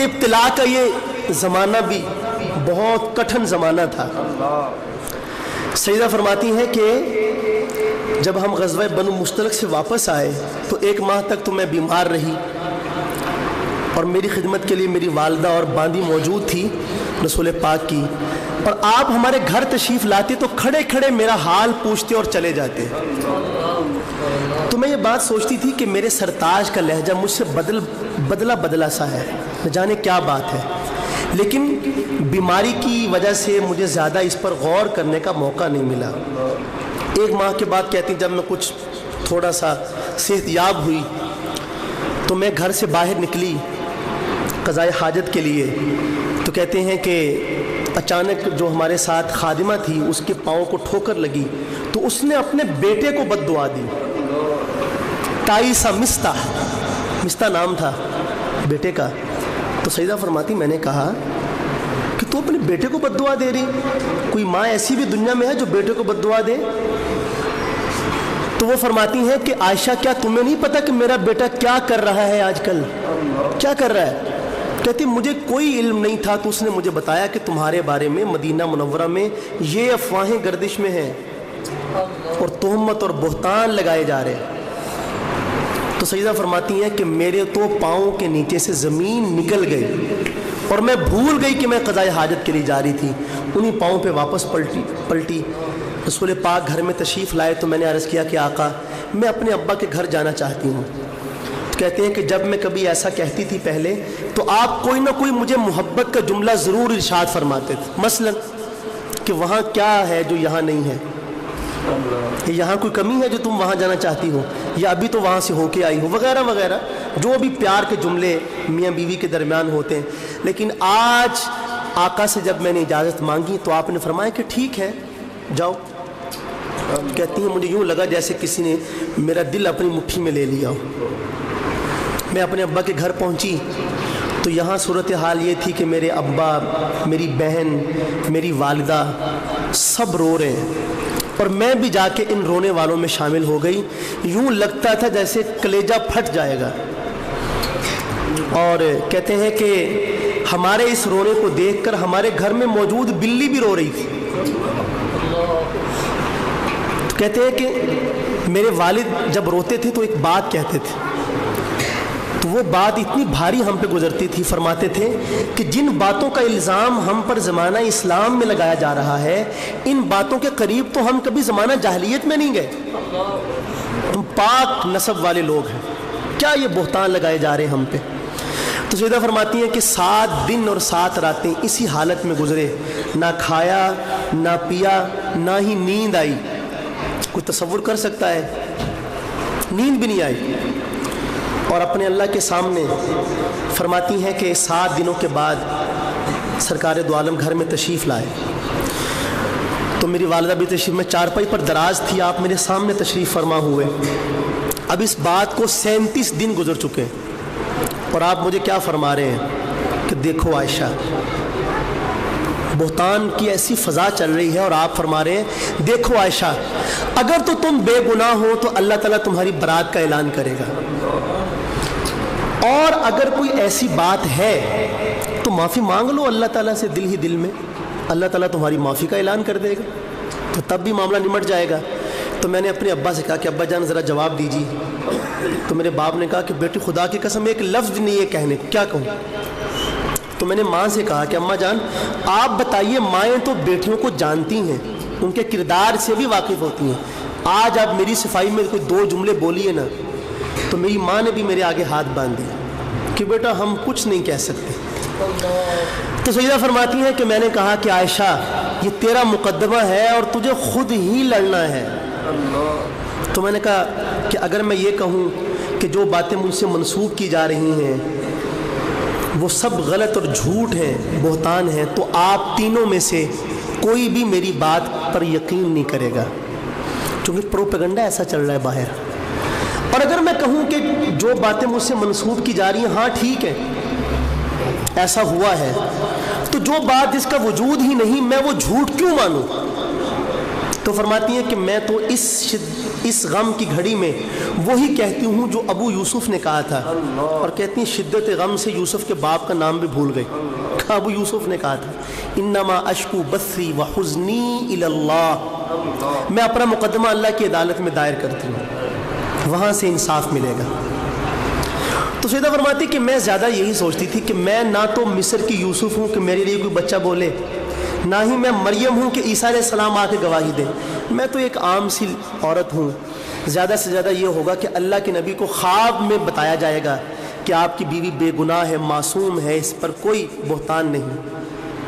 کہ ابتلا کا یہ زمانہ بھی بہت کٹھن زمانہ تھا۔ سیدہ فرماتی ہیں کہ جب ہم غزوہ بنو مستلق سے واپس آئے تو 1 ماہ تک تو میں بیمار رہی، اور میری خدمت کے لیے میری والدہ اور باندی موجود تھی رسول پاک کی، اور آپ ہمارے گھر تشریف لاتے تو کھڑے کھڑے میرا حال پوچھتے اور چلے جاتے۔ تو میں یہ بات سوچتی تھی کہ میرے سرتاج کا لہجہ مجھ سے بدلا سا ہے، نہ جانے کیا بات ہے، لیکن بیماری کی وجہ سے مجھے زیادہ اس پر غور کرنے کا موقع نہیں ملا۔ 1 ماہ کے بعد کہتی جب میں کچھ تھوڑا سا صحت یاب ہوئی تو میں گھر سے باہر نکلی قضاء حاجت کے لیے، تو کہتے ہیں کہ اچانک جو ہمارے ساتھ خادمہ تھی اس کے پاؤں کو ٹھوکر لگی، تو اس نے اپنے بیٹے کو بد دعا دی۔ تائیسا مستہ نام تھا بیٹے کا۔ تو سیدہ فرماتی میں نے کہا کہ تو اپنے بیٹے کو بد دعا دے رہی، کوئی ماں ایسی بھی دنیا میں ہے جو بیٹے کو بد دعا دے؟ تو وہ فرماتی ہیں کہ عائشہ کیا تمہیں نہیں پتا کہ میرا بیٹا کیا کر رہا ہے آج کل، کیا کر رہا ہے؟ کہتی مجھے کوئی علم نہیں تھا، تو اس نے مجھے بتایا کہ تمہارے بارے میں مدینہ منورہ میں یہ افواہیں گردش میں ہیں اور تہمت اور بہتان لگائے جا رہے ہیں۔ تو سیدہ فرماتی ہیں کہ میرے تو پاؤں کے نیچے سے زمین نکل گئی اور میں بھول گئی کہ میں قضاء حاجت کے لیے جا رہی تھی۔ انہی پاؤں پہ واپس پلٹی رسول پاک گھر میں تشریف لائے تو میں نے عرض کیا کہ آقا میں اپنے ابا کے گھر جانا چاہتی ہوں۔ کہتے ہیں کہ جب میں کبھی ایسا کہتی تھی پہلے تو آپ کوئی نہ کوئی مجھے محبت کا جملہ ضرور ارشاد فرماتے تھے، مثلا کہ وہاں کیا ہے جو یہاں نہیں ہے، یہاں کوئی کمی ہے جو تم وہاں جانا چاہتی ہو، یا ابھی تو وہاں سے ہو کے آئی ہو، وغیرہ وغیرہ، جو بھی پیار کے جملے میاں بیوی کے درمیان ہوتے ہیں۔ لیکن آج آقا سے جب میں نے اجازت مانگی تو آپ نے فرمایا کہ ٹھیک ہے جاؤ۔ کہتی ہیں مجھے یوں لگا جیسے کسی نے میرا دل اپنی مٹھی میں لے لیا ہو۔ میں اپنے ابا کے گھر پہنچی تو یہاں صورتحال یہ تھی کہ میرے ابا، میری بہن، میری والدہ سب رو رہے ہیں، اور میں بھی جا کے ان رونے والوں میں شامل ہو گئی۔ یوں لگتا تھا جیسے کلیجہ پھٹ جائے گا۔ اور کہتے ہیں کہ ہمارے اس رونے کو دیکھ کر ہمارے گھر میں موجود بلی بھی رو رہی تھی۔ کہتے ہیں کہ میرے والد جب روتے تھے تو ایک بات کہتے تھے، تو وہ بات اتنی بھاری ہم پہ گزرتی تھی۔ فرماتے تھے کہ جن باتوں کا الزام ہم پر زمانہ اسلام میں لگایا جا رہا ہے، ان باتوں کے قریب تو ہم کبھی زمانہ جاہلیت میں نہیں گئے، ہم پاک نسب والے لوگ ہیں، کیا یہ بہتان لگائے جا رہے ہیں ہم پہ؟ تو سیدہ فرماتی ہیں کہ 7 دن اور 7 راتیں اسی حالت میں گزرے، نہ کھایا نہ پیا نہ ہی نیند آئی۔ کوئی تصور کر سکتا ہے؟ نیند بھی نہیں آئی۔ اور اپنے اللہ کے سامنے فرماتی ہیں کہ 7 دنوں کے بعد سرکار دو عالم گھر میں تشریف لائے تو میری والدہ بھی تشریف، میں چارپائی پر دراز تھی، آپ میرے سامنے تشریف فرما ہوئے۔ اب اس بات کو 37 دن گزر چکے اور آپ مجھے کیا فرما رہے ہیں کہ دیکھو عائشہ، بہتان کی ایسی فضا چل رہی ہے اور آپ فرما رہے ہیں دیکھو عائشہ، اگر تو تم بے گناہ ہو تو اللہ تعالیٰ تمہاری برات کا اعلان کرے گا، اور اگر کوئی ایسی بات ہے تو معافی مانگ لو اللہ تعالیٰ سے دل ہی دل میں، اللہ تعالیٰ تمہاری معافی کا اعلان کر دے گا، تو تب بھی معاملہ نمٹ جائے گا۔ تو میں نے اپنے ابا سے کہا کہ ابا جان ذرا جواب دیجیے۔ تو میرے باپ نے کہا کہ بیٹی خدا کی قسم ایک لفظ نہیں ہے کہنے کو، کیا کہوں؟ تو میں نے ماں سے کہا کہ اماں جان آپ بتائیے، مائیں تو بیٹیوں کو جانتی ہیں، ان کے کردار سے بھی واقف ہوتی ہیں، آج آپ میری صفائی میں کوئی 2 جملے بولیے نا، تو میری ماں نے بھی میرے آگے ہاتھ باندھ دیا کہ بیٹا ہم کچھ نہیں کہہ سکتے۔ تو سیدہ فرماتی ہیں کہ میں نے کہا کہ عائشہ یہ تیرا مقدمہ ہے اور تجھے خود ہی لڑنا ہے۔ تو میں نے کہا کہ اگر میں یہ کہوں کہ جو باتیں مجھ سے منسوب کی جا رہی ہیں وہ سب غلط اور جھوٹ ہیں، بہتان ہیں، تو آپ تینوں میں سے کوئی بھی میری بات پر یقین نہیں کرے گا، کیونکہ پروپیگنڈا ایسا چل رہا ہے باہر۔ اور اگر میں کہوں کہ جو باتیں مجھ سے منسوب کی جا رہی ہیں ہاں ٹھیک ہے ایسا ہوا ہے، تو جو بات جس کا وجود ہی نہیں میں وہ جھوٹ کیوں مانوں؟ تو فرماتی ہیں کہ میں تو اس اس غم کی گھڑی میں وہی کہتی ہوں جو ابو یوسف نے کہا تھا، اور کہتی ہیں شدت غم سے یوسف کے باپ کا نام بھی بھول گئی۔ ابو یوسف نے کہا تھا انما اشکو بثی وحزنی الی اللہ، میں اپنا مقدمہ اللہ کی عدالت میں دائر کرتی ہوں، وہاں سے انصاف ملے گا۔ تو سیدہ فرماتی کہ میں زیادہ یہی سوچتی تھی کہ میں نہ تو مصر کی یوسف ہوں کہ میرے لیے کوئی بچہ بولے، نہ ہی میں مریم ہوں کہ عیسیٰ علیہ السلام آ کے گواہی دے، میں تو ایک عام سی عورت ہوں۔ زیادہ سے زیادہ یہ ہوگا کہ اللہ کے نبی کو خواب میں بتایا جائے گا کہ آپ کی بیوی بے گناہ ہے، معصوم ہے، اس پر کوئی بہتان نہیں،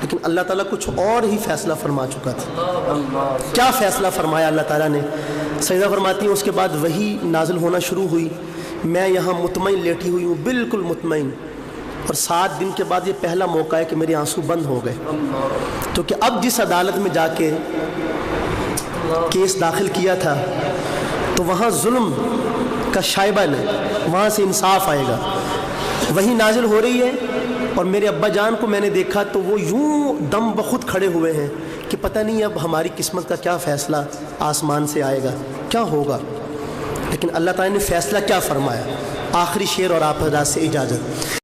لیکن اللہ تعالیٰ کچھ اور ہی فیصلہ فرما چکا تھا۔ کیا فیصلہ فرمایا اللہ تعالیٰ نے؟ سیدہ فرماتی ہیں اس کے بعد وحی نازل ہونا شروع ہوئی، میں یہاں مطمئن لیٹی ہوئی ہوں، بالکل مطمئن، اور 7 دن کے بعد یہ پہلا موقع ہے کہ میرے آنسو بند ہو گئے، تو کہ اب جس عدالت میں جا کے کیس داخل کیا تھا تو وہاں ظلم کا شائبہ نہیں، وہاں سے انصاف آئے گا۔ وہی نازل ہو رہی ہے اور میرے ابا جان کو میں نے دیکھا تو وہ یوں دم بخود کھڑے ہوئے ہیں کہ پتہ نہیں اب ہماری قسمت کا کیا فیصلہ آسمان سے آئے گا، کیا ہوگا، لیکن اللہ تعالیٰ نے فیصلہ کیا فرمایا۔ آخری شعر اور آپ حضرات سے اجازت۔